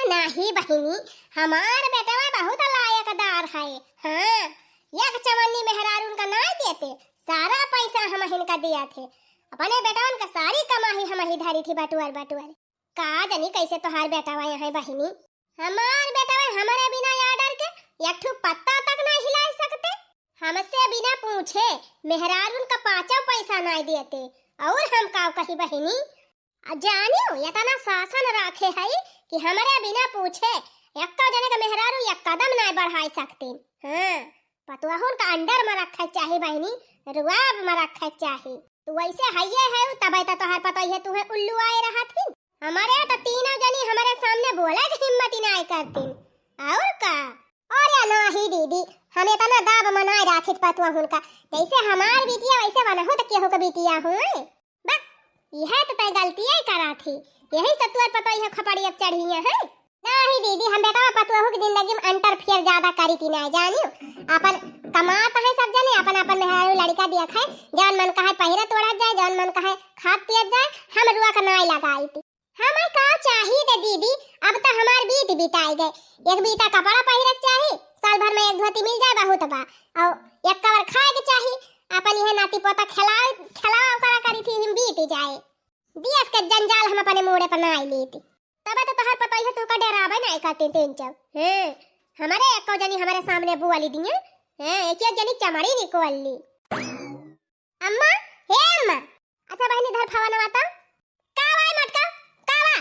नाही बहिनी, हमार बेटवा बहुत लायकदार है। हाँ, एक चवन्नी मेहरारून का नहीं देते, सारा पैसा हम हिनका दिया थे। अपने बेटवन का सारी कमाई हम ही धरी थी बटुआर बटुआर। का जानी कैसे तोहार बेटवा यहाँ बहिनी। हमार बेटवा हमारे बिना ऑर्डर के एक ठो पत्ता तक नहीं हिला सकते। हमसे बिना पूछे मेहरारून का पाँचों पैसा नहीं देते। और हम का कही बहिनी, जानियो इतना शासन रखे है कि हमारे बिना पूछे एक जने का मेहरारू एक कदम नहीं बढ़ाई सकते। हाँ, पतवाहुन का अंडर में रखे चाहिए बहिनी, रुआब में रखे चाहिए। तू वैसे हइये है तब तो तोहार पता है तू है उल्लू आए रहा थी। हमारे तो तीनों जनी हमारे सामने बोले की हिम्मत ही नहीं करती। और का और या नहीं दीदी, हमें तना दाब मनाए राखित पतवाहुन का, जैसे हमार बिटिया वैसे बना हो तो केहू का बिटिया हो। बस यह तो तय गलती ही करा थी, यही सब तुअर पता है खपड़ी अब चढ़ी है। नहीं दीदी, हम बेटा पतवाहू की जिंदगी में इंटरफेयर ज्यादा करी थी नहीं जानियो। अपन कमाता है सब जने, अपन अपन मेहरारू लड़का दिया खाए, जौन मन कहे पहिरा तोड़ा जाए, जौन मन कहे खाद पियत जाए, हम रुआ का नाई लगाई थी। हमें का चाहिए दे दीदी, अब तो हमार बीत बिताई गए। एक बीता कपड़ा पहिरक चाहिए, साल भर में एक धोती मिल जाए बहुत बा, और एक कवर खाए के चाहिए। अपन यह नाती पोता खिलाओ करा करी थी, हम बीत जाए। दियस के जंजाल हम अपने मोड़े पर नाई लेती। तब तो तोहर पता है तू का डरावे नहीं करती तीन चब। हमारे एक जनी हमारे सामने बुआली दिया, एक जनी चमड़ी निकोली। अम्मा, हे अम्मा, अच्छा बहनी धर फवा नवाता। का भाई मटका, का बा?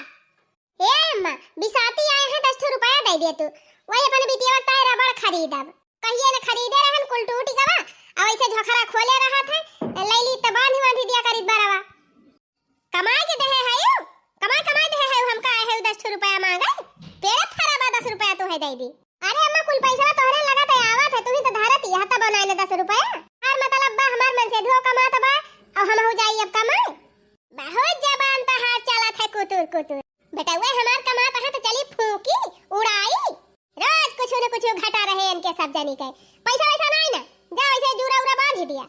हे अम्मा, बिसाती आए हैं 10 रुपया दे दे तू। वही अपन बिटिया का रबड़ खरीदब। कहिए न खरीदे रहन कुल टूटी गवा, अब ऐसे झोखरा खोले रहा था, लैली त बांधी दिया करीब बरावा। कमाई के दे है यो, कमाई दे है हम का है 10 रुपया मांगे। पेड़ फराबा 10 रुपया तो है दे दी। अरे अम्मा कुल पैसा तोहरे लगा त आवत है, तू ही तो धरत यह त बनाए 10 रुपया। और मतलब बा हमार मन से धो कमात बा, और हम हो जाई अब कमाए। बहुत जबान त हाथ चलत है कुतुर। बेटा वे हमार कमात है तो चली फूकी उड़ाई, रोज कुछ न कुछ घटा रहे इनके सब जनी के। पैसा वैसा नहीं ना, जा वैसे जूरा उरा बांध दिया,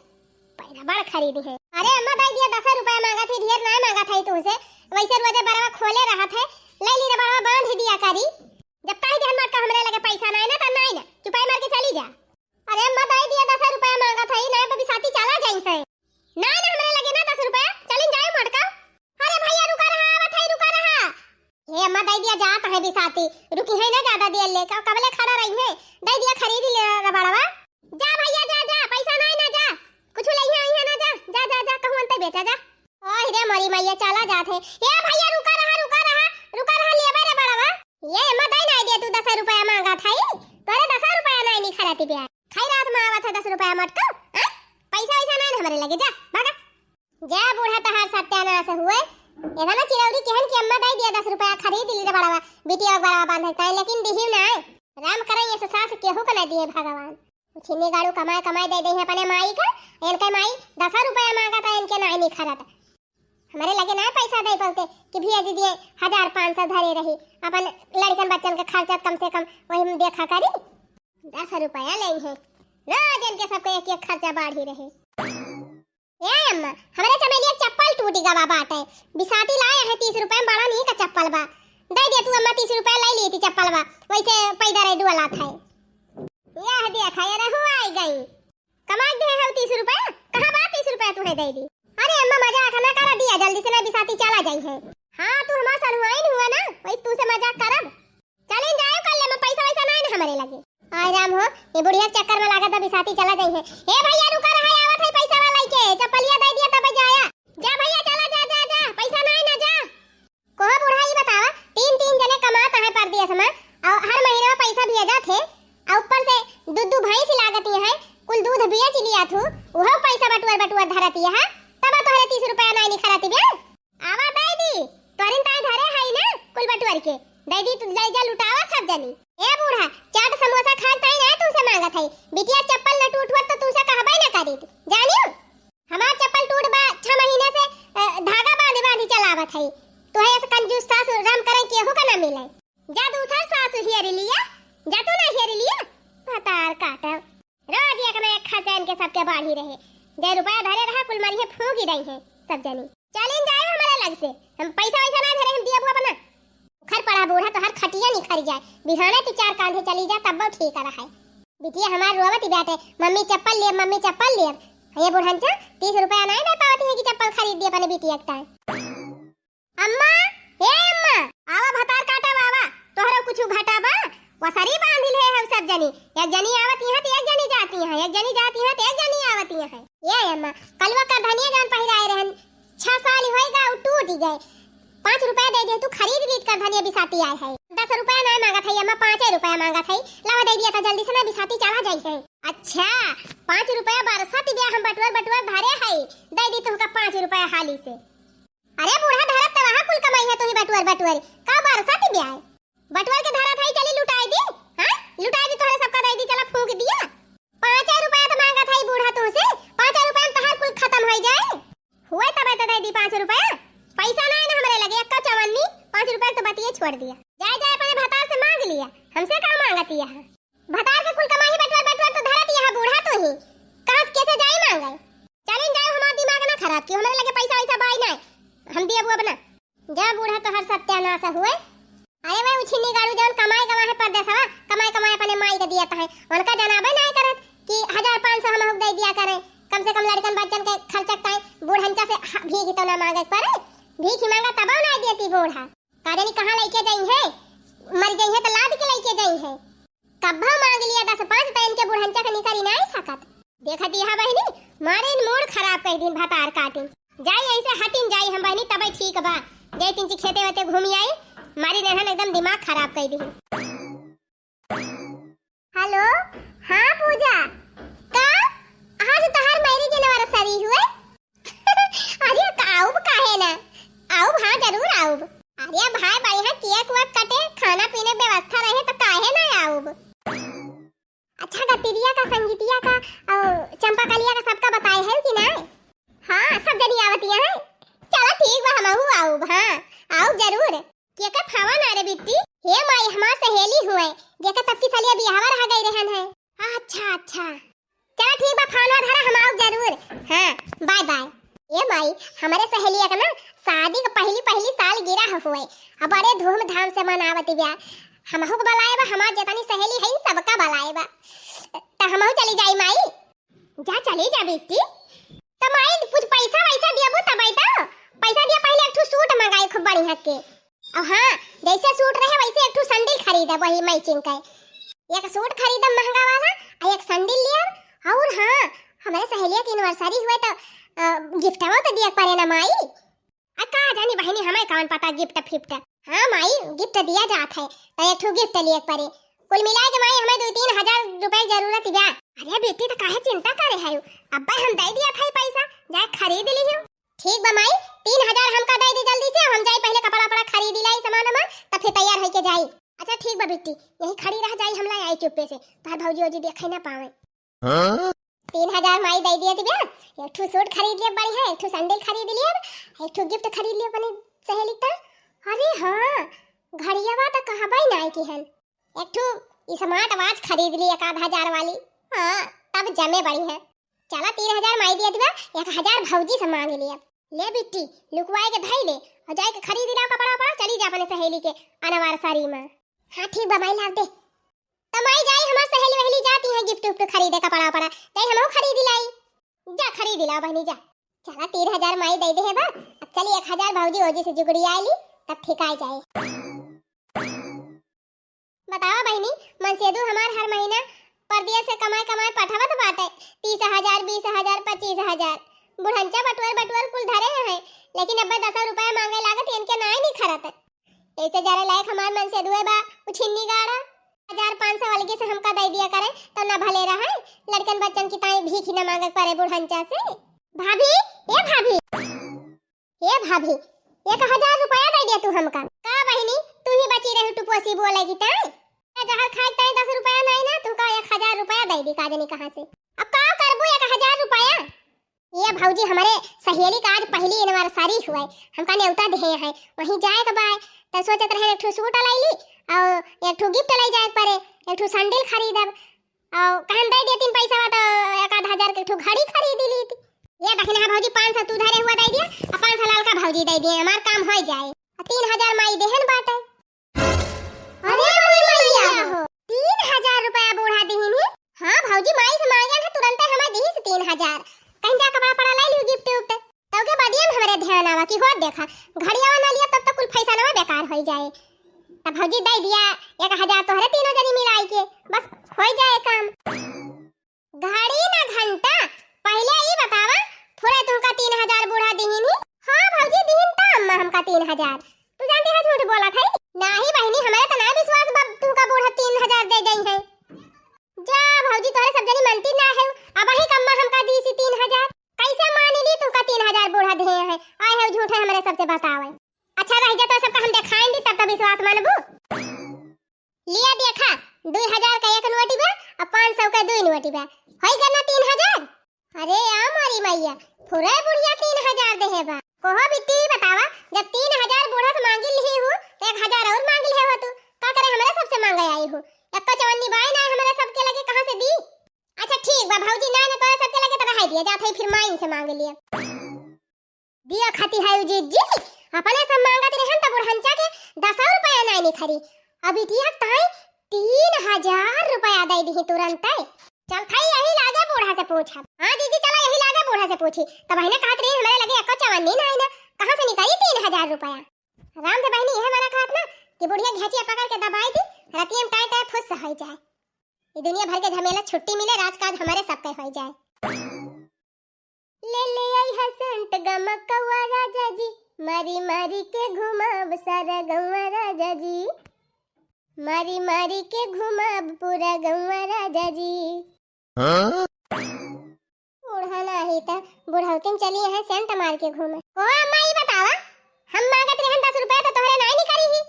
पैरा बड़ खरीदी है। अरे अम्मा दे दिया 10 रुपया मांगा थी, ढेर नहीं मांगा था तुमसे। वैसे रोजे बराबर खोले रहा था, ले ली रे बराबर बांध दिया करी। जब ताई देहन मार का हमरे लगे पैसा नहीं ना त नहीं ना, चुपाई मार के चली जा। अरे अम्मा दे दिया 10 रुपया मांगा था, ही नहीं बबी साथी चला जाई है। नहीं ना हमरे लगे ना 10 रुपया, चलिन जाए मटका। अरे भैया रुका रहा, आवत है रुका रहा। ये अम्मा दे दिया जात है बिसाती, रुकी है ना ज्यादा देर ले, कबले खड़ा रही है। दे दिया खरीद ले रबड़वा। जा भैया जा, पैसा नहीं ना जा, कुछ ले है ना, जा कहूं अंते बेटा जा। ओए रे मरी मैया चला जात है। ए भैया रुका रहा लेबे रे बड़वा। ये अम्मा दे नहीं दे तू 10 रुपया मांगा था, तोरे 10 रुपया नहीं खराती बे। खाई रात में आवत है 10 रुपया मटका। पैसा वैसा नहीं हमारे लगे, जा भागा जा। बूढ़ा तहार सत्यानाश हुए। एना ना चिरौरी केहन की अम्मा दे दिया 10 रुपया खरीद ली रे बड़वा, बिटिया बड़वा बांधता है, लेकिन दिहिव ना राम करे ये सास केहू का ना दिए भगवान। छिन्नी गाड़ू कमाए दे दे अपने माई का, इनके माई 10 रुपया मांगा था, इनके नहीं खराता। हमारे लगे ना पैसा दे पलते कि भैया दीदी 1500 धरे रही, अपन लड़कन बच्चन का खर्चा कम से कम वही में देखा करी। 10 रुपया ले है, रोज इनके सबके एक खर्चा बढ़ ही रहे। ए अम्मा, हमारे चमेली चप्पल टूटी गवा बाटे, बिसाती लाए है 30 रुपया बड़ा नहीं का चप्पल बा। दे दे तू अम्मा 30 रुपया ले ली थी चप्पल बा, वैसे पैदा रे डुअला था। यह देखा ये रहू आई गई, कमा दे है 30 रुपया, कहां बा 30 रुपया तू है दे दी। अरे अम्मा मजाक ना करा, दिया जल्दी से ना बिसाती चला जाई है। हां तू हमार सड़ुआई नहीं हुआ ना, वही तू से मजाक करब। चलें जाओ कल ले, मैं पैसा वैसा नहीं ना हमारे लगे। आय राम हो, ये बुढ़िया चक्कर में लागत बिसाती चला जाई है। ए भैया रुका रहा, आवत है पैसा वाला के, चप्पलिया दे दिया तब जाया। जा भैया चला जा, पैसा नहीं ना जा। कोहा बुढ़ा ही बतावा, 3 जने कमाता है पर दिया समय, और हर महीने में पैसा भेजा थे, और ऊपर से दूध भैंस लागत है, कुल दूध बेच लिया थू, वह पैसा बटुआर धरती है। तब तोहरे 30 रुपया नहीं खराती बे। आवा दे दी, तोरिन ताई धरे है ना कुल बटुआर के, दे दी तू जा लुटावा सब जनी। ए बूढ़ा चाट समोसा खाता है ना, तुमसे मांगा था, बिटिया चप्पल न टूटवर तो तुमसे कहबे ना करी जानियो। हमार चप्पल टूट बा 6 महीने से धागा बांधी चलावत है, तो है ऐसे कंजूस सास राम करे केहू का ना मिले। जा दूसरा सास हियर लिया, जा तू ना हियर लिया, पतार काटब रोज एक में एक खर्चा इनके सबके बाढ़ी रहे। 1 रुपया धरे रहा, कुल मरिए फूंक ही रही है सब जनी। चलिन जाए हमारे लग से, हम पैसा वैसा ना धरे, हम दिया बुआ बना खर पड़ा बूढ़ा तो हर खटिया निखर जाए। बिहाने तू 4 कांधे चली जा तब वो ठीक रहा है। बिटिया हमार रोवत बैठे, मम्मी चप्पल ले, मम्मी चप्पल ले। ये बुढ़ंचा 30 रुपया नहीं दे पावती है कि चप्पल खरीद दी अपने बिटिया का। अम्मा, हे अम्मा, आवा भतार काटा बाबा, तोहरा कुछ घटा बा? वसरी बांधिल है हम सब जनी। एक जनी आवती है तो एक जनी जाती है, एक जनी जाती है तो एक जनी आवती है। ये अम्मा, कलवा का धनिया जान पहिराए रहन 6 साल होएगा उ टूट गए। 5 रुपया दे दे तू खरीद लीत कर धनिया बिसाती आए है। 10 रुपया नहीं मांगा था अम्मा, 5 रुपया मांगा था। लावा दे दिया था जल्दी से ना बिसाती चला जाई है। अच्छा 5 रुपया बरसात दिया हम बटुआ भरे है, दे दी तुमका 5 रुपया हाली से। अरे बूढ़ा धरत तो वहां कुल कमाई है तू ही बटुआ का बरसात दिया है। बटुआ के धरा था चली लुटाई दी। हां लुटाई दी तोरे सबका दे दी चला फूंक दिया। 5 रुपया तो मांगा था बूढ़ा तुमसे, 5 रुपया में तहार कुल खत्म हो जाए। हुए तब तो दे दी 5 रुपया। पैसा नहीं ना हमरे लगे एक चवन्नी, 5 रुपया तो बतिए छोड़ दिया। जाए जाए अपने भतार से मांग लिया, हमसे का मांगती है। भतार के कुल कमाई बटुआ तो धरत है बूढ़ा तो ही कहां कैसे जाई मांगे। चलें जाए हमार दिमाग ना खराब की, हमरे लगे पैसा वैसा बाई नहीं हम दिए बुआ बना। जा बूढ़ा तो हर सत्यानाश हुए। अरे भाई उछिनी गाड़ू जौन कमाई है परदेसवा, कमाई अपने माई के दिया है। उनका जनाबे नहीं करत कि 1500 हम हुक दे दिया करे। कम से कम लड़कन बच्चन के खर्चक ताई बूढ़ंचा से भीख तो ना मांगे पड़े। भीख मांगा तब नहीं देती बूढ़ा। का जानी कहां लेके जाई है, मर गई है तो लाद के लेके जाई है। कब्बा मांग लिया 10-5 टाइम के बूढ़ंचा के निकरी नहीं सकत। देखा दिया बहनी मारे मूड खराब कर दिन भतार काटी। जाई ऐसे हटिन जाई हम बहनी तब ठीक बा। जय तीन खेते वते घूमी आई, मारी रहन एकदम दिमाग खराब कर दी। हेलो हां पूजा का आज तहार मैरिज एनिवर्सरी हुए। अरे आऊब काहे ना आऊब, हां जरूर आऊब। अरे भाई बढ़िया केक वक कटे खाना पीने व्यवस्था रहे तो काहे ना आऊब। अच्छा गतिरिया का संगीतिया का और चंपाकलिया का सबका बताए है कि नहीं। हां सब जनी आवतिया है। चलो ठीक बा हमहू आऊब। हां आऊब जरूर। केका फावा ना रे बिट्टी, हे माई हमार सहेली हुए जेका सबकी सलिया बियाहवा रह गई रहन है। अच्छा चलो ठीक बा फानवा धरा हम आऊब जरूर। हां बाय बाय। ये माई हमारे सहेलिया का ना शादी का पहली साल गिरा हुए, अब बड़े धूमधाम से मनावती ब्याह। हमहू को बुलाए बा, हमार जितनी सहेली है सबका बुलाए बा। त हमहू चली जाई माई। जा चली जा बिट्टी। त माई कुछ पैसा वैसा दियाबू तब तो पैसा दिया पहले एक ठो सूट मंगाई खूब बढ़िया के। और हां जैसे सूट रहे वैसे एक ठो सैंडल खरीदा वही मैचिंग का। एक सूट खरीदा महंगा वाला और एक सैंडल लिया। और हां हमारे सहेलिया की एनिवर्सरी हुए तो गिफ्टवा तो दिया पड़े ना माई। आ का जानी बहनी हमें कौन पता गिफ्ट फिफ्ट। हां माई गिफ्ट दिया जात है तो एक ठो गिफ्ट लिए पड़े। कुल मिला के माई हमें 2-3 हजार रुपए जरूरत बा। अरे बेटी तो काहे चिंता करे है, अब्बा हम दे दिया था पैसा जाए खरीद ली हो। ठीक बा माई 3000 हमका दे दी जल्दी से, हम जाई पहले कपड़ा वपड़ा खरीद लाई सामान तब फिर तैयार होके जाई। अच्छा ठीक बा बेटी यही खड़ी रह जाई, हमला आई चुप्पे से तार भौजी ओजी देखे ना पावे। 3000 माई दे दिया दिया। एक ठो सूट खरीद लिया बढ़िया, एक ठो सैंडल खरीद लिया, एक ठो गिफ्ट खरीद लिया अपनी सहेली का। अरे हां घड़ियावा तो कहबै नहीं कि हन एक ठो स्मार्ट वॉच खरीद ली 1000 वाली। हां तब जमे बड़ी है। चला 3000 माई दिया दिया, 1000 भौजी से मांग लिया। ले बिट्टी लुकवाए के धई ले और जाए के खरीद ला कपड़ा वपड़ा, चली जा अपने सहेली के एनिवर्सरी में। हां ठीक बा माई लाव दे। तमाई जाई हमार सहेली वहेली जाती है गिफ्ट उफ्ट खरीदे कपड़ा वपड़ा, तई हमहू खरीद लाई। जा खरीद ला बहनी जा। चला 3000 माई दे दे है बा, अब चली 1000 भौजी ओजी से जुगड़ी आईली तब ठिकाई जाए। बताओ बहनी मनसेदू हमार हर महीना परदिया से कमाई पठावत बाटे 30000 20000 25000। बुढ़ंचा बटुअर कुल धरे हैं, लेकिन अब 10 रुपया मांगे लागत इनके नाई नहीं खरत। ऐसे जारे लायक हमार मनसेदू है बा उछिन्नी गाड़ा 1500 वाले से हमका दे दिया करे तो ना भले रहे। लड़कन बच्चन की ताई भीख न मांगे पड़े बुढ़ंचा से। भाभी ए भाभी 1000 रुपया दे दिया तू हमका। का बहनी तू ही बची रही टुपोसी बोलेगी ताई जहां खाई ताई 10 रुपया नहीं ना, तू का 1000 रुपया दे दी काजनी कहां से। अब का करबू 1000 रुपया। ये भौजी हमारे सहेली का आज पहली एनिवर्सरी हुए, हमका न्योता दे है वहीं जाए के बाय त सोचत रहे एक ठो सूट लईली और एक ठो गिफ्ट ले जाए परे, एक ठो सैंडल खरीदब और कहन दे देतीन पैसा तो 1000 के ठो घड़ी खरीद ली थी। ये देखना है भौजी 500 तू धरे हुआ दे दिया और 500 लाल का भौजी दे दिए, हमार काम हो जाए। 3000 माई देहन बाटे। देखा घड़िया ना लिया तब तक कुल पैसा ना बेकार हो जाए। तब भौजी दे दिया 1000 तोहरे तीनों जनी मिलाई के बस हो जाए काम। घड़ी ना घंटा पहले ही बतावा थोड़े तुमका 3000 बूढ़ा दीहिन ही। हां भौजी दीहिन त अम्मा हमका 3000। तू जानती है झूठ बोला था नहीं बहनी हमारे तो ना विश्वास बब तुमका बूढ़ा 3000 दे गई है। जा भौजी तोरे सब जनी मानती ना है अब ही अम्मा हमका दी सी 3000 कैसे मान ली तुमका 3000 बूढ़ा दे है आए है झूठ है हमारे सबसे बतावे। अच्छा रह जा तो सबका हम दिखाएंगे तब तक विश्वास मानबू। लिया देखा 2000 का एक नोटी बा और 500 का 2 नोटी बा होई गना 3000। अरे आ मारी मैया थोड़े बुढ़िया 3000 देहे बा कोहो बिट्टी बतावा जब 3000 बूढ़ा से मांगी ली हूं तो 1000 और मांग ले हो तू का करे हमारे सबसे मांगे आई हूं एक चवन्नी बाई ना हमारे सबके लगे कहां से दी। अच्छा ठीक बा भौजी ना ने तोरे सबके लगे तो रह दिया जात है फिर माइन से मांग लिया दिया खाती है उजीत जी अपने सब मांगत रहन त बुढ़हंचा के 10 रुपया नहीं निखरी अभी दिया ताई 3000 रुपया दे दी तुरंत। चल खाई यही लागे बूढ़ा से पूछा। हां दीदी चला यही लागे बूढ़ा से पूछी तब बहने कहत रही हमारे लगे एक चवन्नी ना ना कहां से निकाली 3000 रुपया। राम से बहनी यह माना कहत ना कि बुढ़िया घेचिया पकड़ के दबाई दी रतिया में टाई टाई फुस हो जाए ये दुनिया भर के झमेला छुट्टी मिले राजकाज हमारे सबके हो जाए। ले ले आई हसंत गमकवा राजा जी मारी मारी के घुमाब सारा गौवा राजा जी मारी मारी के घुमाब पूरा गौवा राजा जी। बूढ़ा नहीं था बुढ़ौतिन चली है सेंट मार के घूमे। ओ अम्मा ये बतावा हम मांगत रहन 10 रुपया तो तोहरे नहीं निकली ही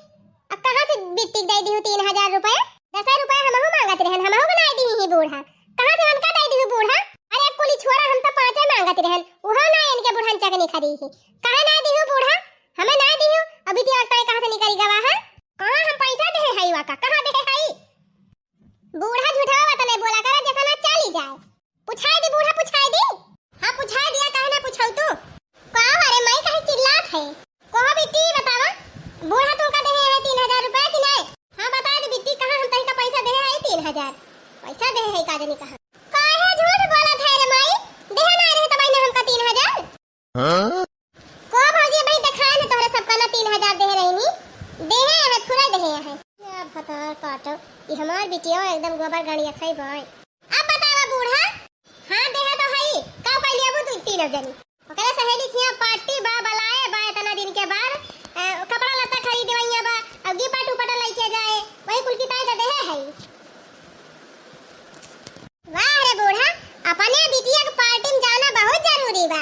अब कहां से बिट्टी दे दी 3000 रुपया 10 रुपया हमहु मांगत रहन हमहु बनाई दी ही बूढ़ा कहां से उनका दे दी बूढ़ा। अरे कुली छोड़ा हम तो 5 मांगत रहन ओहो ना इनके बुढ़न चक निखरी ही कहां ना दी बूढ़ा हमें ना दी अभी दिया कहां से निकली गवा है कहां हम पैसा दे हई वाका कहां दे हई। बूढ़ा झूठावा तो नहीं बोला करे जखना चली जाए पुछाई दी बूढ़ा पुछाई दी। हां पुछाई दिया काहे ना पूछौ तू का अरे मैं कहे चिल्लात है कोहो बिट्टी बतावा बूढ़ा तू का दे है 3000 रुपया कि नहीं। हां बता दे बिट्टी कहां हम तई का पैसा दे है 3000 पैसा दे है का जनी कहां काहे झूठ बोलत है रे माई दे ना रहे त भाई हमका 3000। हां को भौजी भाई दिखा ने तोरे सबका ना 3000 दे रही दे है थोड़ा दे है क्या पता काटो ये हमार बिटिया एकदम गोबर गाड़िया खाई भाई। अब बतावा बूढ़ा हां दे है तो हई का पहले अब तू तीनों जनी ओकरे सहेली थिया पार्टी बा बलाए बा इतना दिन के बाद कपड़ा लत्ता खरीदे वइया बा अब गिफ्ट उपट लेके जाए वही कुल की ताई दे है। वाह रे बूढ़ा अपने बिटिया के पार्टी में जाना बहुत जरूरी बा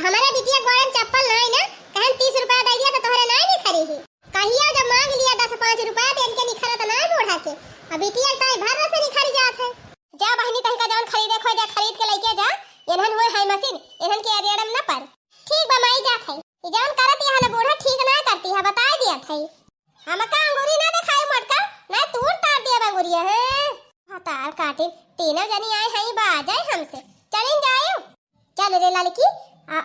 हमारे बिटिया गोड़े में चप्पल नहीं ना कहन 30 रुपया दे दिया तो तोहरे नहीं निखरी ही कहिया जब मांग लिया 10-5 रुपया तो इनके निखरा तो नहीं बूढ़ा के अब बिटिया ताई भर से निखरी जात है। जा बहनी तही का जान खरीदे खो जा खरीद के लेके जा इन्हन होय है मशीन इन्हन के अरेड़म न पर ठीक बा माई जा खई ये जान करत यहां बूढ़ा ठीक ना करती है बता दिया थई हमका अंगूरी ना दिखाई मटका ना तूर तार दिया अंगूरिया है हतार काटे तीनों जनी आए हैं बा जाए हमसे चलिन जायो। चल रे लड़की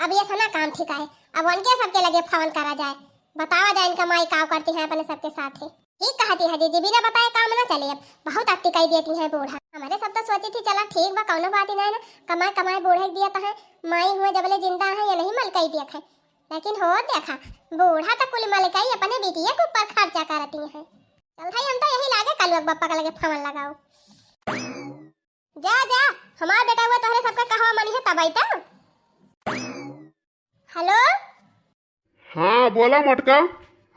अब ये सना काम ठीक है अब उनके सबके लगे फोन करा जाए बतावा जाए इनका माई काम करती है अपने सबके साथ है ठीक कहती है दीदी बिना बताए काम ना चले अब बहुत अति कही देती है बूढ़ा हमारे सब तो सोची थी चला ठीक बा कौनो बात ही नहीं ना कमाए कमाए बूढ़े दिया तो है माई हुए जबले जिंदा है या नहीं मलकई दिया है लेकिन हो देखा बूढ़ा तो कुल मलकई अपने बिटिया के ऊपर खर्चा करती है। चल भाई हम तो यही लागे कल बप्पा का लगे फोन लगाओ जा जा हमार बेटा हुआ तोहरे सबका कहवा मनी है तब आईता। हेलो हाँ बोला मटका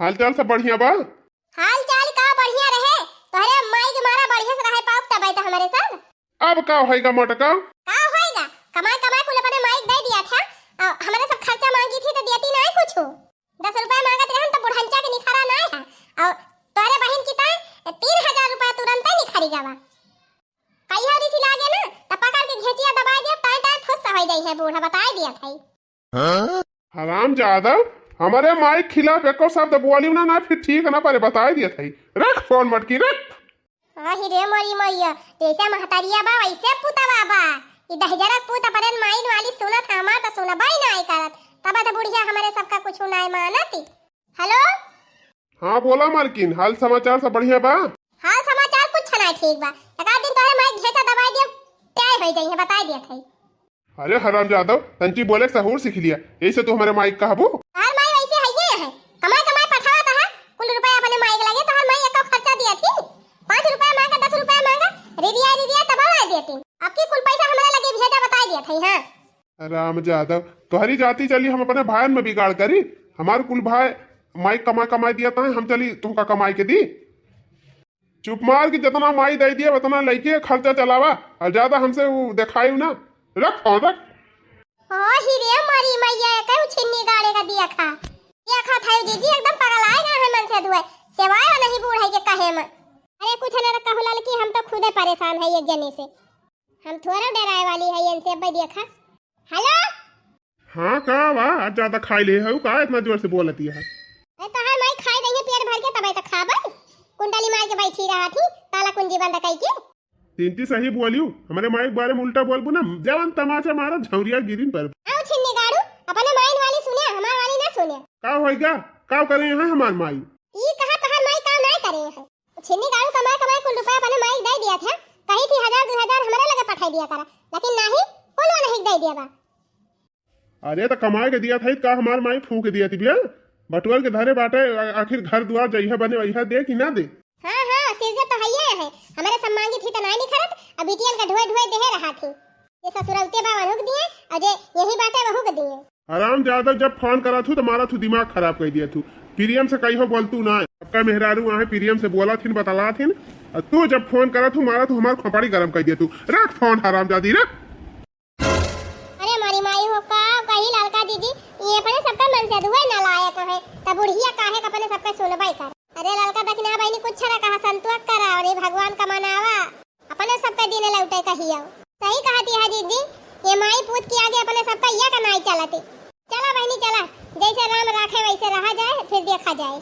हालचाल सब बढ़िया बा हाल चाल का बढ़िया रहे तोहरे माई के मारा बढ़िया से रहे पाप तब आईता हमारे सब। अब का होएगा मटका का होएगा कमाई कमाई कुल अपने माई दे दिया था हमारे सब खर्चा मांगी थी तो देती नहीं कुछ 10 रुपया मांगत रहन तो बुढ़ंचा के निखरा ना है और तोरे बहन की ताई 3000 रुपया तुरंत ही निखरी जावा कई हरी सी लागे ना त पकड़ के घेचिया दबा दिया टाई टाई फुस हो जाई है बूढ़ा बता दिया था। हां हराम जादा हमारे माइक खिलाफ एको शब्द बोली ना फिर ठीक ना पर बता दिया था रख फोन मटकी रख। आही रे मोरी मैया जैसे महतारिया बा वैसे पुतवा बा ई दहजरक पुत परन माइन वाली सुनत हमार त सुना बाई नहीं करत तब त बुढ़िया हमारे सबका कुछ नहीं मानती। हेलो हां बोला मालकिन हाल समाचार सब बढ़िया बा हाल समाचार कुछ नहीं ठीक बा एक आध दिन तोहरे माइक घेचा दबा दिया टाई हो जाई है बता दिया था। अरे हराम जादव तंची बोले सहूर सीख लिया ऐसे तो हमारे माइक कहबो हाल माई वैसे है ये कमाई कमाई पठावा था कुल रुपया अपने माई के लगे तो हर माई एक खर्चा दिया थी 5 रुपया मांगा 10 रुपया मांगा रिदिया तब आ देती आपकी कुल पैसा हमारे लगे भेजा बता दिया था। हां राम जादव तोहरी जाती चली हम अपने भाई में बिगाड़ करी हमारे कुल भाई माई कमाई दिया था हम चली तुमका कमाई के दी चुप मार की जितना माई दे दिया उतना लेके खर्चा चलावा और ज्यादा हमसे वो दिखाई ना रख फोन रख। ओ हिरे मारी मैया कहू छिन्नी गाड़े का दिया खा था जीजी एकदम पगल आएगा है मन से दुए सेवाए नहीं बूढ़ा के कहे में अरे कुछ ना कहू लाल की हम तो खुदे परेशान है एक जने से हम थोड़ा डराए वाली है इनसे भाई देखा। हेलो हाँ का वाह आज ज्यादा खाई ले है का इतना जोर से बोलती है तो हर माई खाई देंगे पेट भर के तब तक खाबा कुंडली मार के बैठी रहा थी ताला कुंजी बंद कई के तीन सही बोलियो हमारे माई के बारे में उल्टा बोलबू ना जवान तमाचा मारा झौरिया गिरिन पर आओ छिन्नी गाड़ू अपने माई वाली सुने हमार वाली ना सुने का होएगा का करे हैं हमार माई ई कहा तहर माई काम नहीं करे है छिन्नी गाड़ू कमाई कुल रुपया अपने माई दे दिया था कही थी 1000 2000 हमारे लगे पठाई दिया करा लेकिन नहीं कुल नहीं दे दिया बा। अरे तो कमाए के दिया था का हमार माई फूक दिया थी भैया बटुअल के धरे बाटे आखिर घर द्वार जइहा बने वही दे कि ना दे। हां सिरजे तो हइए है हमारे सम्मांगी थी तो नहीं खरत अब बिटियन का ढोए दे रहा थी ये ससुरौते बा वहुक दिए अजे यही बाटे वहुक दिए। आराम ज्यादा जब फोन करा थू तो मारा थू दिमाग खराब कर दिया थू प्रियम से कहीं हो बोलतू ना सबका मेहरारू वहाँ प्रियम से बोला थी बतला थी तू जब फोन करा थू मारा तू हमार खोपड़ी गरम कर दिया तू रख फोन हराम जादी रख। अरे मारी माई हो का कही लड़का दीदी ये अपने सबका मन से दुए ना लायक है तब बुढ़िया काहे का अपने सबका सुनबाई कर अरे लड़का दखना बहनी कुछ ना कहा संतोष करा और ये भगवान का मनावा अपने सबका दिन लौटे कहियो सही कहती है दीदी ये माई पूत के आगे अपने सबका या का नाई चलते चला बहनी चला जैसे राम राखे वैसे रहा जाए फिर देखा जाए।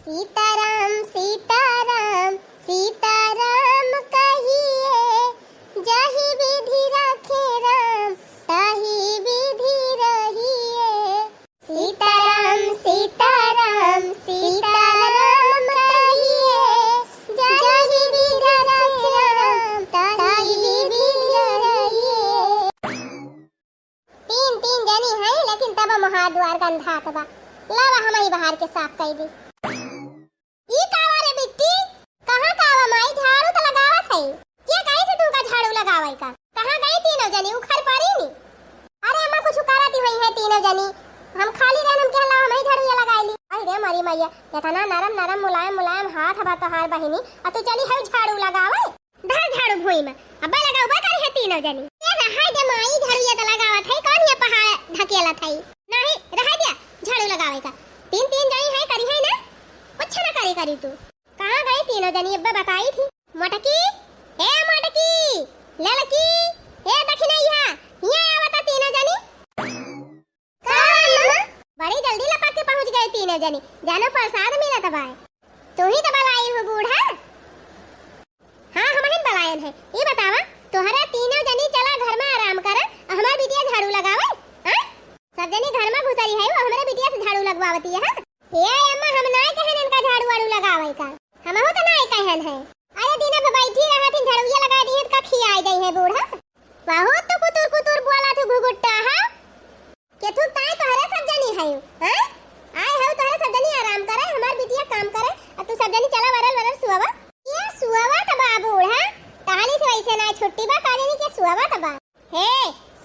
सीताराम सीताराम सीताराम कहिए जही विधि रखे राम ताही विधि रहिए सीताराम सीताराम सीताराम कहिए जही विधि रखे राम ताही विधि रहिए। तीन जनी है लेकिन तब महाद्वार गंधा तबा लावा हमारी बाहर के साफ कर दी ई कावा रे बिट्टी कहां कावा माई झाड़ू तो लगावत है के कहीं से तुमका झाड़ू लगावई का कहां गई तीनों जनी उखर पारी नी अरे अम्मा कुछ कराती हुई है तीनों जनी हम खाली रहन के अलावा मैं झाड़ू ये लगाईली अरे मारी मैया इतना नरम नरम मुलायम हाथ हवा तो हार बहिनी आ तू चली है झाड़ू लगावे धर झाड़ू भुई में अब्बा लगाऊ बा करी है तीनों जनी ये रहा दे माई झाड़ू ये तो लगावत है कौन ये पहाड़ ढकेला थई नहीं रहा दिया झाड़ू लगावे का तीन जाई है करी है ना कुछ ना करी तू कहां गई तीनों जनी अब्बा बताई थी मोटकी ए मोटकी ललकी ए दखिनैया ये आवता तीनों जनी कहां बड़ी जल्दी लपक के पहुंच गए तीनों जनी जानो प्रसाद मिलत बा तू ही तो बलाई हो बूढ़ा। हां हमन बलायन है ये बतावा तोहरा तीनों जनी चला घर में आराम कर हमार बिटिया झाड़ू लगावे हां सब जनी घर में घुसरी है वो हमारे बिटिया से झाड़ू लगवावती है ये अम्मा हम नाय कहन इनका झाड़ू वाड़ू लगावे का हम हो तो नाय कहन है अरे दिन पे बैठी रहा थी झाड़ू लगा दी है का खियाई गई है बूढ़ा बहुत तो कुतुर बोला तू घुगुट्टा है के तू ताई तोहरे सब जनी है हैं आए हो तोहरे सब जनी आराम करे हमार बिटिया काम करे और तू सब जनी चला वरल सुआवा ये सुआवा तबा बूढ़ा कहानी से वैसे ना छुट्टी बा काजनी के सुआवा तबा हे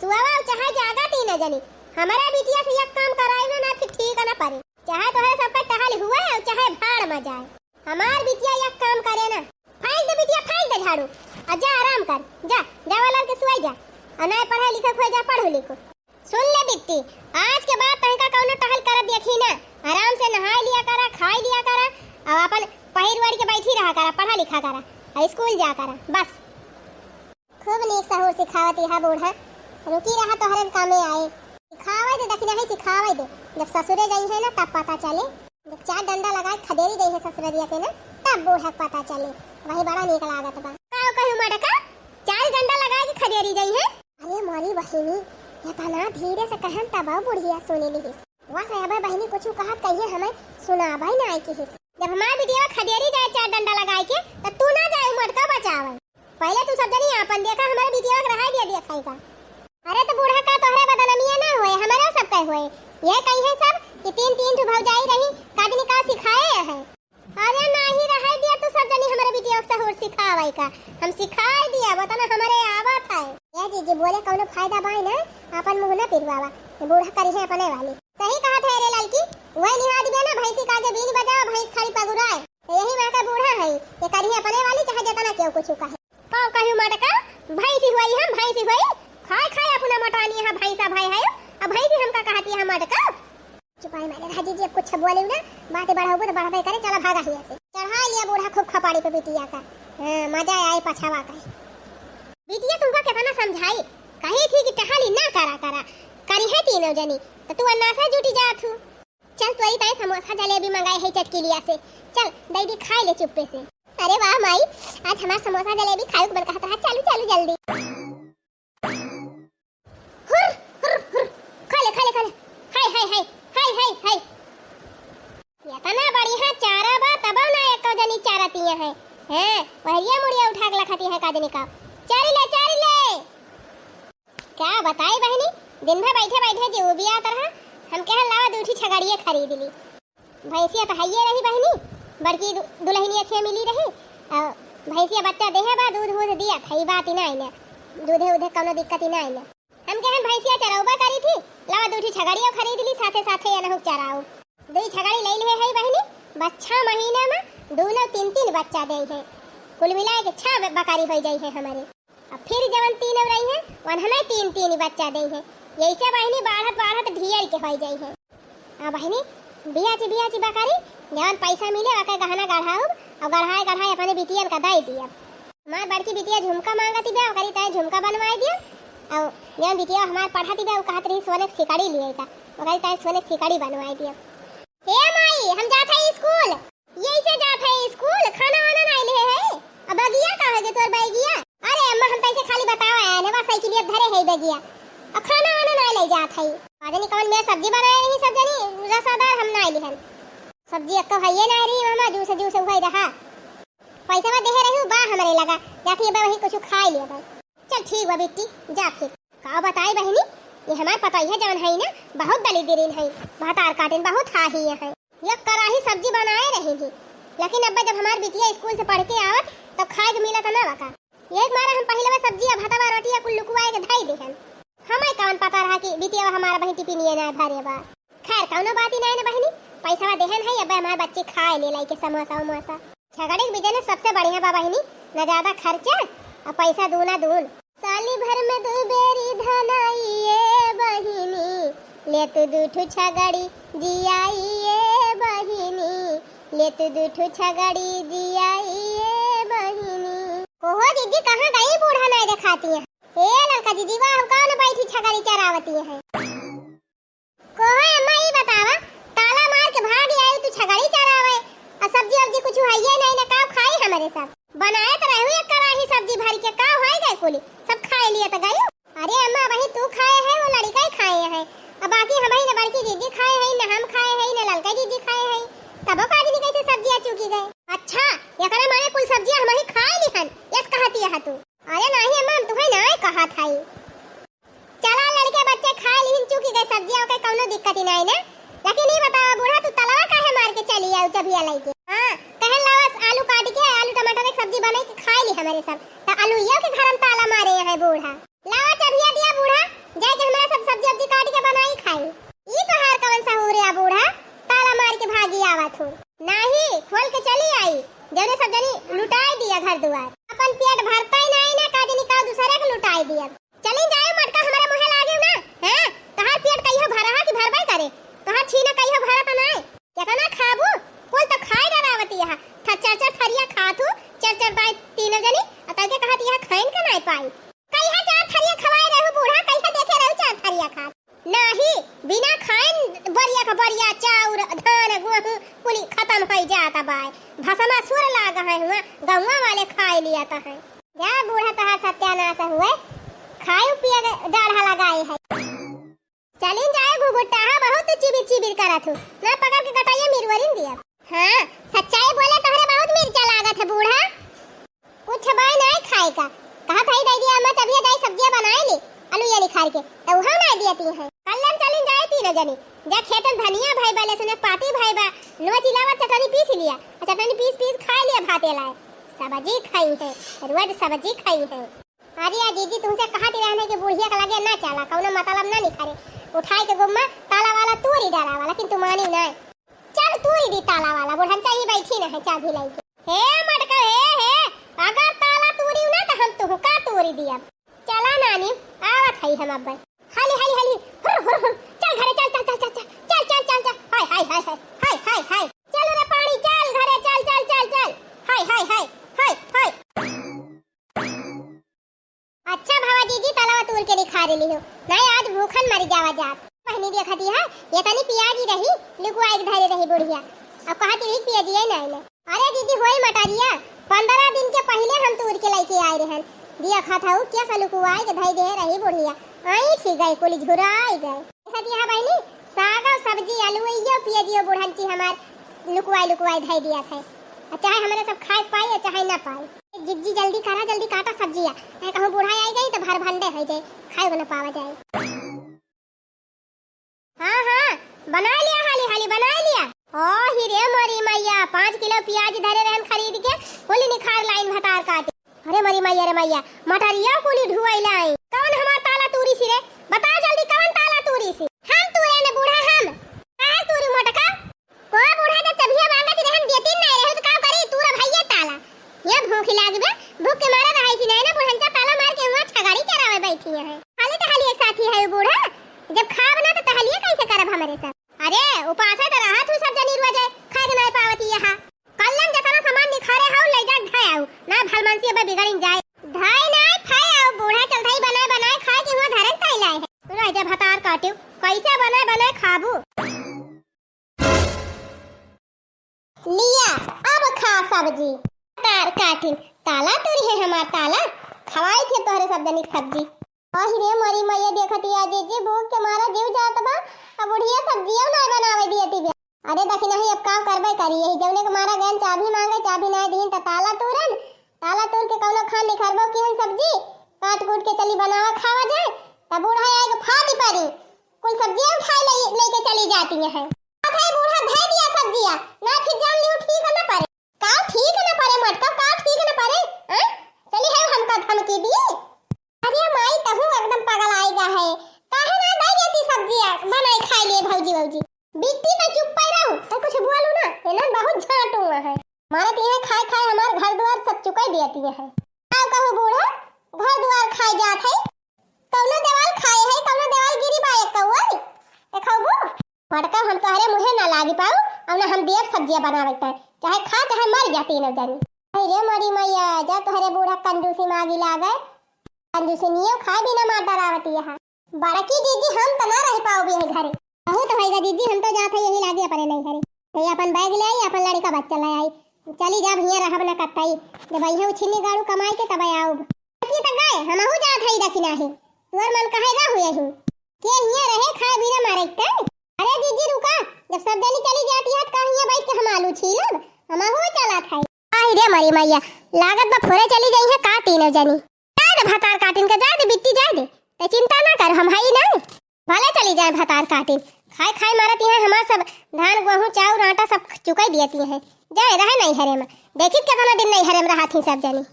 सुआवा चाहे जागा तीन जनी हमारा बिटिया से एक काम कराई ना फिर ठीक ना पारे चाहे तोहरे सबका टहल हुआ है और चाहे भाड़ में जाए हमार बिटिया एक काम करे ना फाइल दे बिटिया फाइल दे झाड़ू और जा आराम कर जा वाला के सुई जा और ना पढ़ा लिखा खोए जा पढ़ो लिखो सुन ले बिट्टी आज के बाद तहका कौनो टहल कर देखी ना आराम से नहा लिया करा खाई लिया करा और अपन पहिर वड़ के बैठी रहा करा पढ़ा लिखा करा और स्कूल जा करा बस खूब नीक सहूर सिखावती है बूढ़ा रुकी रहा तोहरे कामे आए सिखावे दे दखना है सिखावे दे जब ससुरे गई है ना तब पता चले जब 4 डंडा लगा खदेरी गई है ससुरिया से ना तब बूढ़ा पता चले वही बड़ा नीक लागत बा का कहू मडका 4 डंडा लगा के खदेरी गई है अरे मोरी बहिनी इतना धीरे से कहन तब बुढ़िया सुने ली वैसे अब बहिनी कुछ कहत कहिए हमें सुनाबै ना आई की जब हमार बिटिया खदेरी जाए 4 डंडा लगा के तो तू ना जाए मटका बचावे पहले तू सब जनी अपन देखा हमारे बिटिया के रहा दिया देखाई का अरे तो बूढ़ा का तोहरे बदनामिया ना होए हमारा सब कह होए ये कहीं है सब कि तीन तीन ठो भौजाई रही कादनी का सिखाए है। अरे नहीं रह दिया तो सब जनी हमारे बिटिया से और सिखावे का हम सिखाए दिया बता ना हमारे आवत है। ये जीजी बोले कौनो फायदा बाई ना अपन मुंह ना पिरवावा बूढ़ा करी है अपने वाली। सही कहा था रे लड़की वही निहा दिबे ना भैंसी का जे बीन बजाओ भैंस खाली पगुराए यही मां का बूढ़ा है ये करी है अपने वाली चाहे जतना क्यों कुछ कहे का कहू मटका भैंसी हुई हम भैंसी हुई खाए खाए अपना मटानी है भैंसा भाई है अब भैंसी हमका कहती है मटका। चुपाई मारे हाजी जी कुछ बोले ना बातें बढ़ाओगे तो बढ़ावे करे चला भागा ही ऐसे चढ़ा लिया बूढ़ा खूब खपाड़ी पे बिटिया का मजा आए पछावा का। बिटिया तुमको कितना समझाई कही थी कि टहाली ना करा करी है तीनों जनी तो तू अन्ना से जुटी जात हूं। चल तोरी ताई समोसा जलेबी मंगाई है चटकी लिया से चल दीदी खाए ले चुप्पे से। अरे वाह माई आज हमारा समोसा जलेबी खाए को मन कहता है चलो चलो जल्दी हुर हुर हुर खा ले हाय हाय हाय हाय हाय हाय इतना बढ़िया चारा बा तब ना एक जनी चारा तिया है हैं वहिया मुड़िया उठा के लखती है कादनी का चारी ले क्या बताई बहनी दिन भर बैठे बैठे जो बिया तरह हम कह लावा दूठी छगड़िए खरीद ली भैंसिया तो हइये रही बहनी बड़की दुल्हनिया थे मिली रही भैंसिया बच्चा देहे बा दूध दूध दिया थई बात ही नहीं ने दूधे उधे कोनो दिक्कत ही नहीं ने हम कहन भैंसिया चरौबा करी थी लावा दूठी छगड़िया खरीद ली साथे साथे अनहु चराऊ दो छगड़ी ले ले है बहनी बस 6 महीने में दोनों 3 बच्चा दे है कुल मिला के 6 बकारी हो जाई है हमारे। अब फिर जवन 3 रही है वन हमें 3 बच्चा दे है यही से बहनी बाढ़त ढियर के हो जाई है। आ बहनी बियाची बकारी जवन पैसा मिले ओके गहना गढ़ाऊ और गढ़ाए अपने बिटिया का दाई दिया मार बड़की बिटिया झुमका मांगती बे ओकरी तय झुमका बनवाई दिया और जवन बिटिया हमार पढ़ाती बे कहत रही सोने की सिकड़ी लिए का ओकरी तय सोने की सिकड़ी बनवाई दिया। हे माई हम जात है स्कूल यही से जात है स्कूल खाना वाना नहीं ले है अब बगिया का है तोर बैगिया। अरे अम्मा हम तैसे खाली बतावा है नेवा साइकिलिया धरे है बगिया अब खाना वाना नहीं ले जात है आदमी कौन मैं सब्जी बनाए रही सब जनी रसादार हम नहीं लिहन सब्जी अक्का भैया नहीं रही मामा जूस हुई रहा पैसा में देहे रही बा हमारे लगा जाके बा वही कुछ खा लिया भाई चल ठीक बा बेटी जा फिर का बताई बहनी ये हमार पता है जवन है ना बहुत दलिदरीन है भातार काटिन बहुत हाही है ये कराही सब्जी बनाए रही थी लेकिन अब्बा जब हमार बिटिया स्कूल से पढ़ के आवत तो खाए के मिला था ना बका एक मारा हम पहले में सब्जी भाता रोटी कुल लुकवाए के धाई देहन हमें कौन पता रहा कि बिटिया हमारा बहन टिफिन ये ना भरे बा खैर कौनो बात ही नहीं ना बहनी पैसा देहन है अब हमारे बच्चे खाए ले लाई के समोसा उमोसा झगड़े के बिजनेस सबसे बढ़िया बा बहनी न ज्यादा खर्चा और पैसा दूना दून साली भर में 2 बेरी धन आइए बहिनी ले तू दूठू छगड़ी जियाइए बहिनी ले तू दूठू छगड़ी जियाइए बहिनी। ओहो दीदी कहाँ गई बूढ़ा नहीं दिखाती है ए लड़का दीदी वाह कौन बैठी छगड़ी चरावती है कोहो अम्मा ये बतावा ताला मार के भाग आई तू छगड़ी चरावे और सब्जी वब्जी कुछ है नहीं ना का खाई हमारे सब बनाए तो रहू एक कराही सब्जी भर के का होए गए कुली सब खाए लिए तो गई। अरे अम्मा वही तू खाए है वो लड़का ही खाए है अब बाकी हम ही ना बड़की दीदी खाए है ना हम खाए है ना लड़का दीदी खाए है तब काजनी कैसे सब्जियां चुकी गए। अच्छा ये करे माने कुल सब्जियां हम ही खाए लिहन यस कहती है तू। अरे नहीं अम्मा हम तुम्हें ना कहा था चला लड़के बच्चे खाए लिहन चुकी गए सब्जियां के कोनो दिक्कत ही नहीं ना लेकिन ये बताओ बूढ़ा तू तलवा काहे मार के चली आई जबिया लेके हां कहन लावस आलू काट के आलू टमाटर की सब्जी बना के खा ली हमारे सब तो आलू ये के घर में ताला मारे है बूढ़ा लावा जबिया दिया बूढ़ा जाके हमारा सब सब्जी वब्जी काट के बनाई खाई ई तोहार कौन सा हो रे बूढ़ा ताला मार के भागी आवत हो नहीं खोल के चली आई जने सब जनी लुटाई दिया घर दुआर अपन पेट भरता ही नहीं ना काजनी का दूसरे को लुटाई दिया चली जाए मटका हमारे मुंह लागे ना हैं तोहार पेट कहियो भरा कि भरबे करे तोहार छीना कहियो भरा त नहीं केतना खाबू कुल तो खाई डरावती है चर थरिया खातू चर बाई तीनों जनी अतके कहत यह खाइन के नहीं पाई कहिया 4 थरिया खवाए रहू बूढ़ा कहिया देखे रहू 4 थरिया खात नहीं बिना खाइन बरिया का बरिया चाउर धान गेहूं कुली खत्म हो जाता बाय भसमा सुर लागा है हुआ गौवा वाले खाए लिया ता है जा बूढ़ा तहा सत्यानाश हुए खाए पिया डाढ़ा लगाए है चलिन जाए घुघुट्टा बहुत चिबिर करत हूं ना पकड़ के कटाइया मिरवरिन दिया। हां सच्चाई बोले तोहरे बहुत मिर्चा लागत है बूढ़ा कुछ बाय नहीं खाए का कहा भाई दे दिया मैं तभी जाई सब्जियां बनाए ली आलू ये लिखा के तो वहां ना दियती है कल हम चलिन जाए तीनों जनी जा खेतन धनिया भाई पीस लिया, चटनी पीस पीस खा लिया, भाते लाए सब्जी खाई है, रोज सब्जी खाई है। अरे यार जीजी तुमसे कहा थी रहने के बुढ़िया का लगे ना चला, कौनो मतलब ना निखारे, उठाई के गुम्मा ताला वाला तूरी डाला वाला, लेकिन तुम मानी ना, चल तूरी दी ताला वाला, बुढ़न चाहिए बैठी ना है चाबी लेके। हे मटका हे अगर ताला तूरी ना तो हम तुह का तूरी दिया। चला नानी आवत है हम अब हाली हाली हाली चल घरे चल चल चल चल चल चल चल चल हाय हाय हाय हाय हाय हाय चलो रे पानी चल घरे चल चल चल चल हाय हाय हाय हाय हाय। अच्छा भावा जीजी तालावा तूर के दिखा रही हो नहीं, आज भूखन मर जावा जात पहनी देखती है ये तनी पियाजी रही लुकुआ एक धरे रही बुढ़िया, अब कहती रही पियाजी है नहीं। अरे दीदी होई मटारिया 15 दिन के पहले हम तूर के लेके आए रहन, दिया खाता हूँ क्या सलुकुआई के धई दे रही बुढ़िया, आई थी गई कुली झुराई गए देखती है बहनी, साग और सब्जी आलू यो पियाजी बुढ़ंची हमार लुकुआई लुकुआई धई दिया था, चाहे हमारे सब खाए पाए चाहे ना पाए। जिज्जी जल्दी करा जल्दी काटा सब्जियां, मैं कहूँ बुढ़ाई आई गई तो भर भंडे हो जाए खाए ना पावा जाए। हाँ हाँ बना लिया हाली हाली बना लिया। ओ हीरे मरी मैया 5 किलो प्याज धरे रहन खरीद के होली निखार लाइन भटार काटे। अरे मरी मैया रे मैया मटरिया कुली ढुआई लाई, कौन हमार ताला तूरी सी रे, बता जल्दी कौन ताला तूरी सी। हम तूरे ने बूढ़ा हम काहे तूरी मोटका को बूढ़ा के तभिया मांगत रहन देती नहीं रहे तो का करी तूरा भैया ताला, ये भूख लागबे भूख के मारे रही थी नहीं ना बुढ़ंचा ताला मार के वहां छगाड़ी चरावे बैठी है। हाले तो हाली एक साथी है बूढ़ा, जब खाब ना तो तहलिए कैसे करब हमारे साथ। अरे उपास है तो रहा तू सब जनी रुआ जाए खाए नहीं पावती यहां कल्लम जतना सामान निखारे हाउ ले जा ढाय आऊ ना भलमनसी अब बिगड़िन जाए ढाय नहीं खाए आऊ बूढ़ा चल धई बनाए बनाए खाए के वहां धरन तई लाए है रह जा भतार काटियो कैसे बनाए बनाए खाबू लिया अब खा सब्जी तार काटिन ताला तोरी है हमार ताला खवाई थे तोहरे सब जनी सब्जी। आही रे मरी मैया देखती आ जीजी भूख के मारा जीव जात बा, अब बुढ़िया सब्जियां ना बनावे दियती बे। अरे देखी नहीं अब काम करबे करी यही जौने के मारा गन चाबी मांगे चाबी ना दीन त ताला तोरन ताला तोर के कौनो खान निखरबो केहन सब्जी काट कूट के चली बनावा खावा जाए त बूढ़ा आएगा फाटी पड़ी कुल सब्जियां खाए लेके चली जाती है। अथे बूढ़ा धे दिया सब्जियां ना फिर जान लियो ठीक ना पड़े का ठीक ना पड़े मटका का ठीक ना पड़े चली है हमका धमकी दी। अरे माई तहु एकदम पागल आएगा है काहे ना दे देती सब्जियां बनाई खाए लिए भौजी भौजी बिट्टी पे चुप पे रहूं तो कुछ बोलू ना एना बहुत झाटूंगा है मारे तो ये खाए खाए हमार घर द्वार सब चुकाई देती है। आओ कहू बूढ़ा घर द्वार खाए जात है कौनो देवाल खाए है कौनो देवाल गिरी बा एक कौन देखबो मटका हम तोहरे मुंहे ना लागी पाऊ और ना हम देव सब्जियां बनावे चाहे खा चाहे मर जाती न जानी। अरे मरी मैया जा तोहरे बूढ़ा कंजूसी मांगी लागे कंजूसी नियो खाए बिना मार डरावती है। बड़की दीदी हम त ना रह पाओ भी घरे बहुत होएगा दीदी हम तो जात है यही लागे अपने नहीं घरे तो अपन बैग ले आई अपन लड़का बच्चा ले आई चली जा भैया रहब ना कतई जब भैया छिन्नी गाड़ू कमाई के तब आओ की त गए हमहु जात है देखी नाही तोर मन कहेगा हुए ही के हिया रहे खाए बिना मारे के। अरे दीदी रुका जब सब जनी चली जाती है कहिया बैठ के हम आलू छीलब हमहु चला था। आई रे मरी मैया लागत बा फोरे चली गई है का तीनों जनी जा दे भतार काटिन के जा दे बिट्टी जा दे ते चिंता ना कर हम हई ना भले चली जाए भतार काटिन खाए खाए मारती है हमार सब धान गेहूं चाउर आटा सब चुकाई देती है जाए रहे नहीं हरे में देखित कितना दिन नहीं हरे में रहा थी सब जनी।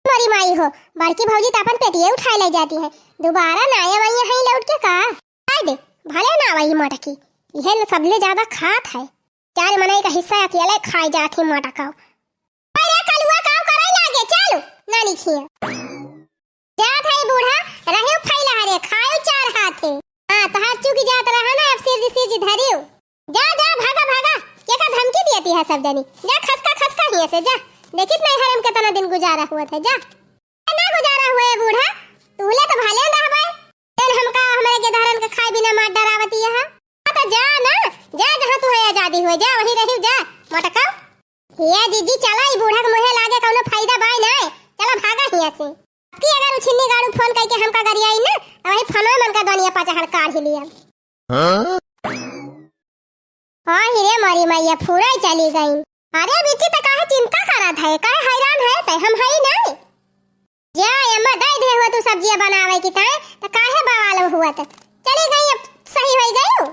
मरी माई हो बड़की भौजी तो अपन पेटिए उठाए ले जाती है दोबारा ना आया वही है लौट के का आए दे भले ना वही मटकी यह सबले ज्यादा खात है 4 मनाई का हिस्सा अकेले खाई जाती मटका। अरे कलुआ काम करे लागे चलो नानी खिया जात है बूढ़ा रहे फैला हरे खाओ 4 हाथे हां तो हाथ चुकी जात रहा ना अब सिर धरियो जा जा भागा भागा के का धमकी देती है सब जनी जा खसका हिया से जा देखित नहीं हरम कितना दिन गुजारा हुआ था जा ना गुजारा हुआ है बूढ़ा तूले तो भले रहबे तेन हमका हमारे के धारन के खाए बिना मार डरावती है तो जा ना जा जहां तू है आजादी हुए जा वहीं रही जा मटका हिया जीजी चला ई बूढ़ा के मुहे लागे कौनो फायदा बाई ना चला भागा हिया से की अगर छिन्नी गाड़ू फोन करके हमका गरियाई ना तो वही फनो मन का दुनिया पाचा काढ़ लिया। हां हीरे मरी मैया पूरा ही चली गई। अरे बेटी तो काहे चिंता करत है काहे हैरान है ते हम हई नहीं जा अम्मा दे दे हुआ तू सब्जियां बनावे की ताए तो काहे बवाल हुआ त चली गई अब सही हो गई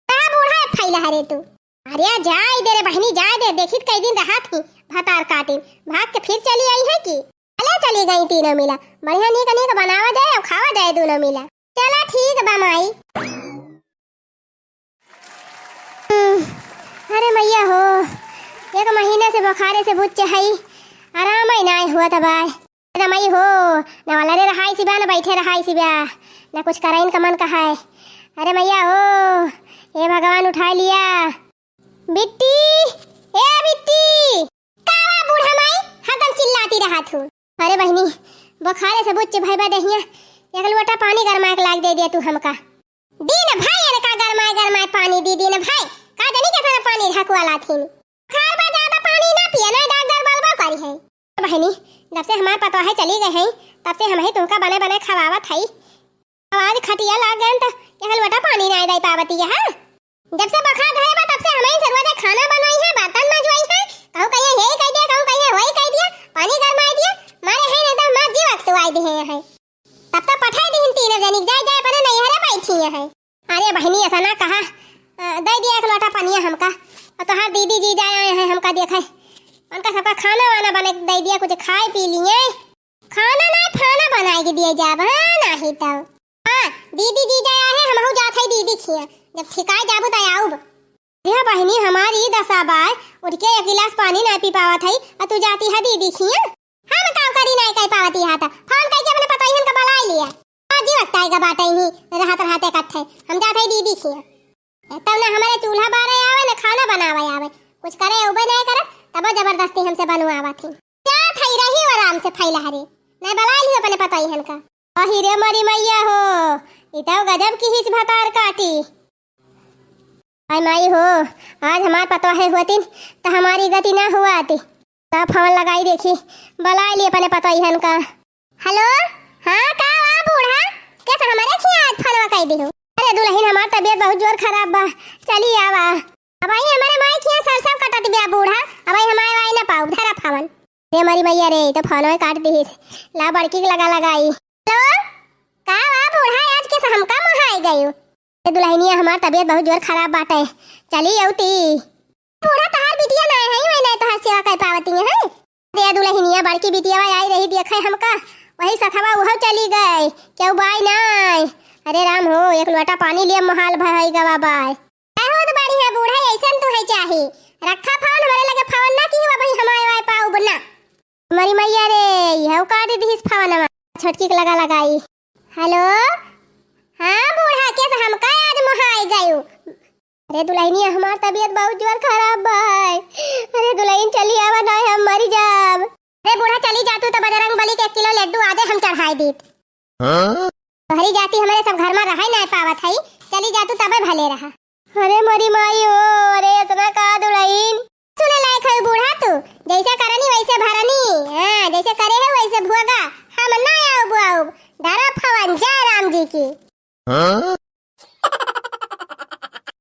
कहां बूढ़ा फैला हरे तू अरे जाए दे रे बहनी, जाए दे, देखित कई दिन रहा थी भतार काटिन, भाग के फिर चली आई है कि अले चली गई तीनों मिला। बढ़िया नीक नीक बनावा जाए और खावा जाए दोनों मिला। चला ठीक बा माई। अरे मैया हो, एक महीने से बुखारे से बुच्चे हई, आराम ही ना हुआ तबाय। ना मई हो ना वाला रे रहाई सिबा ना बैठे रहाई सिबा ना कुछ कराइन का मन कहा है। अरे मैया हो, हे भगवान उठा लिया। बिट्टी, ए बिट्टी, कावा बूढ़ा माई हदम चिल्लाती रहा थू। अरे बहनी बुखारे से बुच्चे भाई बा दहिया, एक लोटा पानी गरमाए के लाग दे दिया तू हमका। दीन भाई अरे का गरमाए पानी दी दीन भाई, का जानी के सारा पानी ढकवा लाथीन। खार बा ज्यादा पानी ना पिया ना, डॉक्टर बलबा करी है। बहनी जब से हमार पता है चली गई है तब से हम ही तुमका बने बने खवावत हई। आवाज खटिया लाग गए तो एक लोटा पानी ना दे पावती है। हां जब से बुखार धरे बा तब से हम ही सरवा खाना बनवाई है, बर्तन मजवाई है, कहू कहिए हे कह दिया, कहू कहिए होई कह दिया, पानी गरमाई दिया, मारे है नहीं तो मां जी वक्त आई दी है। तब तक पठाई दी तीन जनिक जाए जाए पर नहीं हरे बैठी है। अरे बहनी ऐसा ना कहा, दे दिया एक लोटा पानी हमका। और तो हर दीदी जी जाए हैं हमका देखे, उनका सबका खाना वाना बने दे दिया, कुछ खाए पी लिए। खाना ना खाना बनाए के दिए जाब नहीं तब। हां दीदी जी जाए है, हमहु जात है दीदी खिया, जब ठिकाए जाबू त आऊब। यह बहनी हमारी दशा बाय उठ के एक गिलास पानी ना पी पावत है और तू जाती है दीदी खिया। हम काम करी नहीं कह पावती है त फोन कह के अपने पता ही हमका बला लिया। आज ही वक्त आएगा बाटे ही रहते इकट्ठे हम जाते है दीदी खिया। तब ना हमारे चूल्हा बारे आवे ना खाना बनावे आवे, कुछ करे उबे नहीं करे तब जबरदस्ती हमसे बनवावा थी। क्या थई रही आराम से फैला हरे नहीं बला लियो अपने पता ही हमका। अहि रे मरी मैया हो, इताव गजब की हिच भतार काटी। आई माई हो, आज हमार पता है होती तो हमारी गति ना हुआ आती। तब फोन लगाई देखी बला लिए अपने पता ही हमका। हेलो हाँ का आ बूढ़ा, कैसा हमारे खिया आज फोन कह दी हो। अरे दुल्हन हमार तबीयत बहुत जोर खराब बा, चली आवा। अब आई हमारे माई खिया सरसों कटत बिया बूढ़ा, अब आई हमारे वाई ना पाऊ धरा फावन। रे मरी मैया रे तो फोन में काट दी ला बड़की लगाई। हेलो का आ बूढ़ा, आज कैसा हमका मोहाई गयो। दुल्हनिया हमार तबीयत बहुत जोर खराब बाटे, चली औती। बूढ़ा तहार बिटिया ना है वही नहीं तोहार सेवा कर पावती है। रे दुल्हनिया बड़की बिटिया आई रही देखे हमका, वही सथवा वह चली गई, क्यों बाई नहीं। अरे राम हो, एक लोटा पानी लिए महल भाई गवा बाय। बहुत बड़ी है बूढ़ा, ऐसन तो है चाहे रखा फोन हमारे लगे फोन ना की हुआ भाई हमारे वाई पाऊ बना। मरी मैया रे यह काट दी इस फोन में छटकी लगाई। हेलो हाँ बूढ़ा कैसा हमका आज मोहाई गयो। अरे दुल्हनिया हमार तबीयत बहुत जोर खराब बा। अरे दुल्हन चली आवा ना हम मरी जाब। अरे बूढ़ा चली जातू तो बजरंग बली के 1 किलो लड्डू आजे हम चढ़ाई दीत। हरी जाती हमारे सब घर में रह नहीं पावत है, चली जातू तबे भले रहा। अरे मरी माई हो, अरे इतना का दुल्हन सुने लायक है बूढ़ा, तू जैसे करनी वैसे भरनी। हां जैसे करे है वैसे भोगा, हम ना आऊ बुआऊ डरा फवन जय राम जी की।